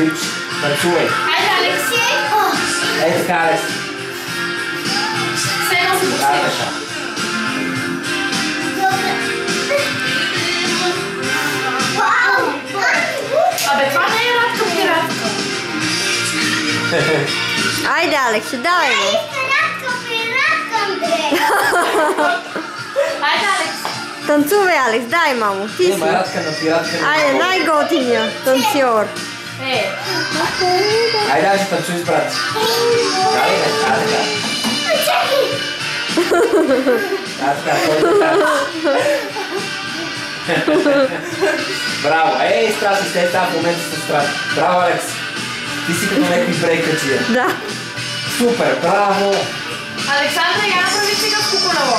Спирче, танцувай. Хайде, Алекс. Ей така, Алекс. Все едно се почти. Абе, това не е радка пиратка. Айде, Алекс, давай го. Хайде, Алекс. Танцувай, Алекс, дай, мамо. Ти си. Има радка на пиратка. Айде, най-готиния танцор. Айде, аз ще танцуй с брат. Дали, бе, така. Така, браво! Ей, страшно сте, в момента сте страшно. Браво, Алекс! Ти си като някакви брейкачия. Да. Супер, браво! Александра, я направи циганско колело.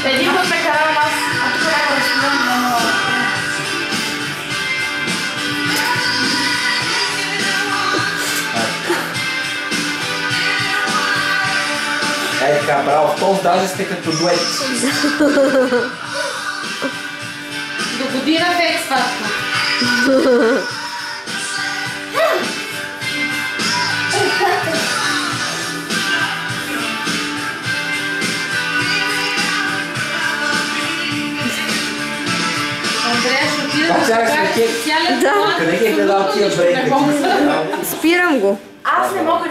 Един път ме карава нас, а тук някаква разпитам на... Ей така, браво, в този даже сте като дует. До година в X-Factor. Андрея ще отида да покажа специален план. Къде ги е гледал тия брейкачи? Спирам го. Аз не мога